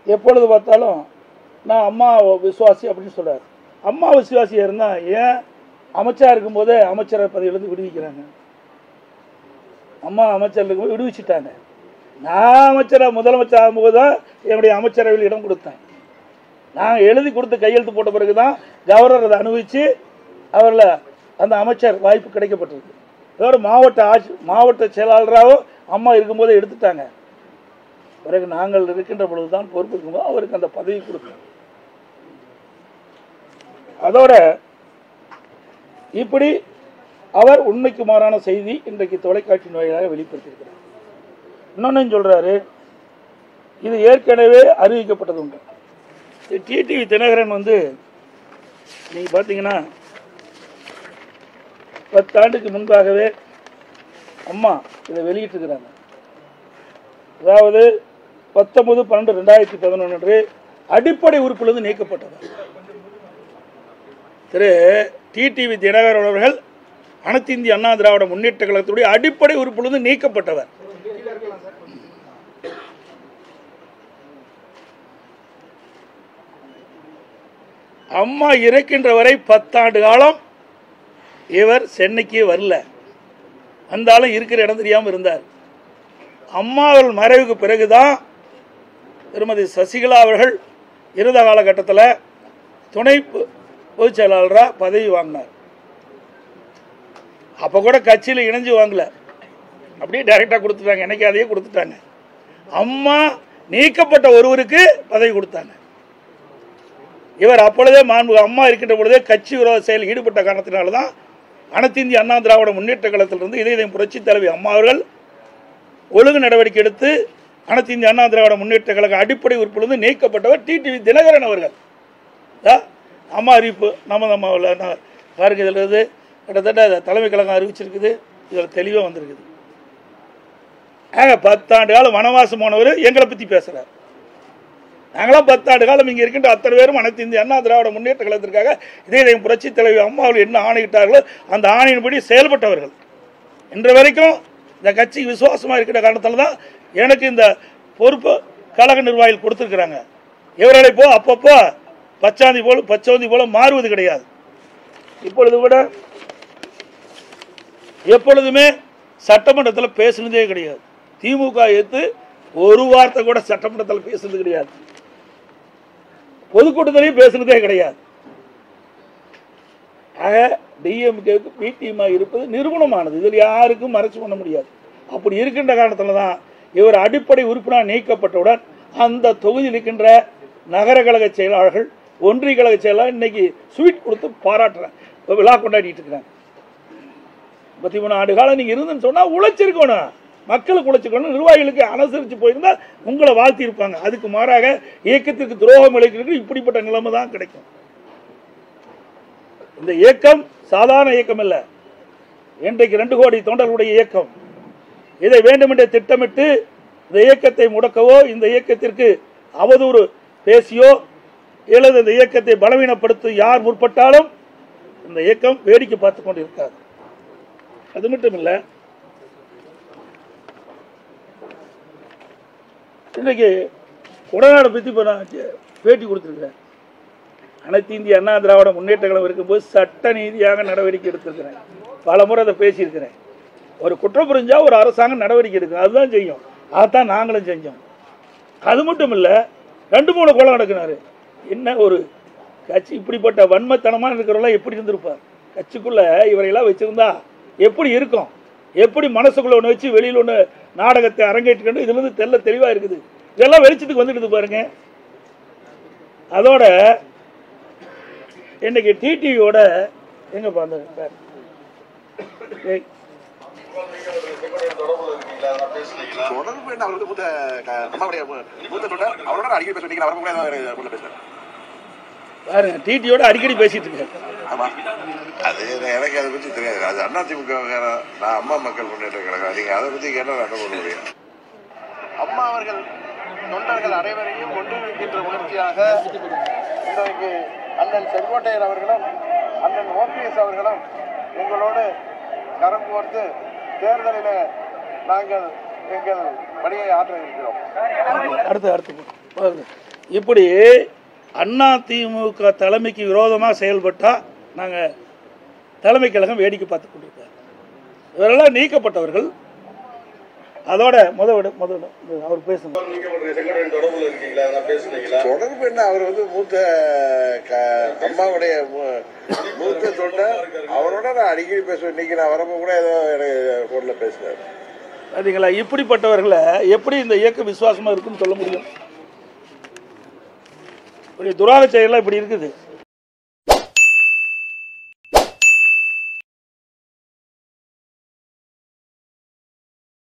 எப்பொழுது பார்த்தாலும் நான் அம்மா விசுவாசி அப்படின்னு சொல்கிறார். அம்மா விசுவாசியாக இருந்தால் ஏன் அமைச்சராக இருக்கும்போதே அமைச்சரை பதவியிலேருந்து விடுவிக்கிறாங்க? அம்மா அமைச்சர் இருக்கும்போது விடுவிச்சுட்டாங்க. நான் அமைச்சராக முதலமைச்சர் ஆகும்போது தான் என்னுடைய அமைச்சரவையில் இடம் கொடுத்தேன். நான் எழுதி கொடுத்து கையெழுத்து போட்ட பிறகு தான் கவர்னர் அதை அனுபவித்து அவரில் அந்த அமைச்சர் வாய்ப்பு கிடைக்கப்பட்டிருக்கு. இதோட மாவட்ட செயலாளராகவும் அம்மா இருக்கும்போதே எடுத்துட்டாங்க. பிறகு நாங்கள் இருக்கின்ற பொழுது தான் பொறுப்பு இருக்கும்போது அவருக்கு அந்த பதவி கொடுத்தோம். அதோட இப்படி அவர் உண்மைக்கு மாறான செய்தி இன்றைக்கு தொலைக்காட்சி வாயிலாக வெளிப்படுத்தியிருக்கிறார். இன்னொன்னு சொல்றாரு, இது ஏற்கனவே அறிவிக்கப்பட்டது உண்டு. டிடிவி தினகரன் நீங்க பார்த்தீங்கன்னா 10 ஆண்டுக்கு முன்பாகவே அம்மா இதை வெளியிட்டிருக்கிறாங்க. அதாவது 19/12/2011 அன்று அடிப்படை உறுப்பிலிருந்து நீக்கப்பட்டவர் திரு டிடிவி தினகரன் அவர்கள் அனைத்து இந்திய அண்ணா திராவிட முன்னேற்ற கழகத்துடைய அடிப்படை உறுப்பிலிருந்து நீக்கப்பட்டவர். அம்மா இருக்கின்ற வரை 10 ஆண்டு காலம் இவர் சென்னைக்கு வரல. அந்த ஆளும் இருக்கிற இடம் தெரியாமல் இருந்தார். அம்மா அவர்கள் மறைவுக்கு பிறகுதான் திருமதி சசிகலா அவர்கள் இருந்த காலகட்டத்தில் துணை பொதுச் செயலாளராக பதவி வாங்கினார். அப்போ கூட கட்சியில் இணைஞ்சு வாங்கல, அப்படியே டைரக்டாக கொடுத்துட்டாங்க. எனக்கு அதையே கொடுத்துட்டாங்க. அம்மா நீக்கப்பட்ட ஒருவருக்கு பதவி கொடுத்தாங்க. இவர் அப்பொழுதே அம்மா இருக்கின்ற பொழுதே கட்சி விரோத செயலில் ஈடுபட்ட காரணத்தினால்தான் அனைத்து இந்திய அண்ணா திராவிட முன்னேற்ற கழகத்திலிருந்து இதயம் புரட்சி தலைவி அம்மா அவர்கள் ஒழுங்கு நடவடிக்கை எடுத்து அனைத்து இந்திய அண்ணா திராவிட முன்னேற்ற கழக அடிப்படை உறுப்பிலிருந்து நீக்கப்பட்டவர் டிடிவி தினகரன் அவர்கள். அம்மா அறிவிப்பு அம்மாவில் பாருங்க, இதில் இருந்து கிட்டத்தட்ட தலைமை கழகம் அறிவிச்சிருக்குது. இதில் தெளிவாக வந்திருக்குது. 10 ஆண்டு காலம் வனவாசம் போனவர் எங்களை பற்றி பேசுகிறார். நாங்களாம் 10 ஆண்டு காலம் இங்கே இருக்கின்ற அத்தனை பேரும் அனைத்து இந்திய அண்ணா திராவிட முன்னேற்ற கழகத்திற்காக இதயம் புரட்சி தலைவி அம்மா அவர்கள் என்ன ஆணையிட்டார்களோ அந்த ஆணையின்படி செயல்பட்டவர்கள். இன்று வரைக்கும் இந்த கட்சி விசுவாசமாக இருக்கிற காரணத்தால் தான் எனக்கு இந்த பொறுப்பு கழக நிர்வாகிகள் கொடுத்துருக்குறாங்க. இவர்களை அப்பப்போ பச்சோந்தி போல மாறுவது கிடையாது. இப்பொழுது கூட எப்பொழுதுமே சட்டமன்றத்தில் பேசுனதே கிடையாது. திமுக ஏற்று ஒரு வார்த்தை கூட சட்டமன்றத்தில் பேசுனது கிடையாது. பொதுக்கூட்டத்திலையும் பேசுனதே கிடையாது. ஆக டிஎம்கேவுக்கு பிடிஎம்மா இருப்பது நிறுவனமானது. இதில் யாருக்கும் மறைச்சு பண்ண முடியாது. அப்படி இருக்கின்ற காரணத்தில் தான் இவர் அடிப்படை உறுப்பினர் நீக்கப்பட்டவுடன் அந்த தொகுதியில் இருக்கின்ற நகர கழக செயலாளர்கள், ஒன்றிய கழக செயலாளர் இன்னைக்கு ஸ்வீட் கொடுத்து பாராட்டுறாங்க, விழா கொண்டாடிட்டு இருக்கிறாங்க. 33 ஆண்டு காலம் நீங்க இருந்துன்னு சொன்னா உழைச்சிருக்கணும், மக்களுக்கு உழைச்சிருக்கணும், நிர்வாகிகளுக்கு அனுசரித்து போயிருந்தா உங்களை வாழ்த்தி இருப்பாங்க. அதுக்கு மாறாக இயக்கத்திற்கு துரோகம் இழைக்கிறதுக்கு இப்படிப்பட்ட நிலைமை தான் கிடைக்கும். இந்த இயக்கம் சாதாரண இயக்கம் அல்ல. இன்றைக்கு 2 கோடி தொண்டர்களுடைய இயக்கம். இதை வேண்டுமென்றே திட்டமிட்டு இந்த இயக்கத்தை முடக்கவோ, இந்த இயக்கத்திற்கு அவதூறு பேசியோ அல்லது இந்த இயக்கத்தை பலவீனப்படுத்த யார் முற்பட்டாலும் இந்த இயக்கம் வேடிக்கை பார்த்து கொண்டு இருக்காது. அது மட்டும் இல்ல, இன்னைக்கு உடனாட பற்றி பேட்டி கொடுத்துருக்கிறேன். அனைத்து இந்திய அண்ணா திராவிட முன்னேற்ற கழகம் இருக்கும்போது சட்ட நீதியாக நடவடிக்கை எடுத்திருக்கிறேன். பல முறை அதை பேசியிருக்கிறேன். ஒரு குற்றம் புரிஞ்சா ஒரு அரசாங்கம் நடவடிக்கை எடுக்கும், அதுதான் செய்யும். அதான் நாங்களும் செஞ்சோம். அது மட்டும் இல்லை, 2-3 கொலை நடக்கினாரு. என்ன ஒரு கட்சி இப்படிப்பட்ட வன்மத்தனமாக இருக்கிறவங்களாம் எப்படி இருந்திருப்பார்? கட்சிக்குள்ள இவரையெல்லாம் வச்சிருந்தா எப்படி இருக்கும்? எப்படி மனசுக்குள்ள ஒன்று வச்சு வெளியில் ஒன்று நாடகத்தை அரங்கேற்றிக்கணும். இதுல இருந்து தெளிவா இருக்குது. இதெல்லாம் வெளிச்சத்துக்கு வந்துட்டு பாருங்க. அதோட இன்னைக்கு டிடிவியோட எங்க பாருங்க, டிடியோட அடிக்கடி பேசிட்டு இருக்கேன். அது எனக்கு அதை பற்றி தெரியாது. அது அதிமுக, நான் அம்மா மக்கள் முன்னேற்ற கழகம். நீங்க அதை பற்றி கேட்டால் என்ன பண்ண முடியும்? அம்மா அவர்கள் தொண்டர்கள் அனைவரையும் ஒன்றிணைக்கின்ற முயற்சியாக இன்றைக்கு அண்ணன் செங்கோட்டையர் அவர்களும் அண்ணன் ஓபிஎஸ் அவர்களும் எங்களோடு கரம் கோர்த்து தேர்தலில் நாங்கள் எங்கள் பணியை ஆற்ற இருக்கிறோம். அடுத்து இப்படி அதிமுக தலைமைக்கு விரோதமாக செயல்பட்டால் நாங்கள் தலைமை கழகம் வேடிக்கை பார்த்து கொண்டிருக்காங்க. இவரெல்லாம் நீக்கப்பட்டவர்கள். அதோட முதல் அவர் பேசணும். தொடர்பு என்ன? அவர் வந்து மூத்த அம்மாவுடைய மூத்த தொண்டர். அவரோட நான் அடிக்கடி பேசுவேன். இன்னைக்கு நான் வரப்போ கூட ஏதோ எனக்கு போன்ல பேசுறாரு. பார்த்தீங்களா? இப்படிப்பட்டவர்களை எப்படி இந்த இயக்க விசுவாசமா இருக்குன்னு சொல்ல முடியும்? இப்படி துராக செயலாம் இப்படி இருக்குது.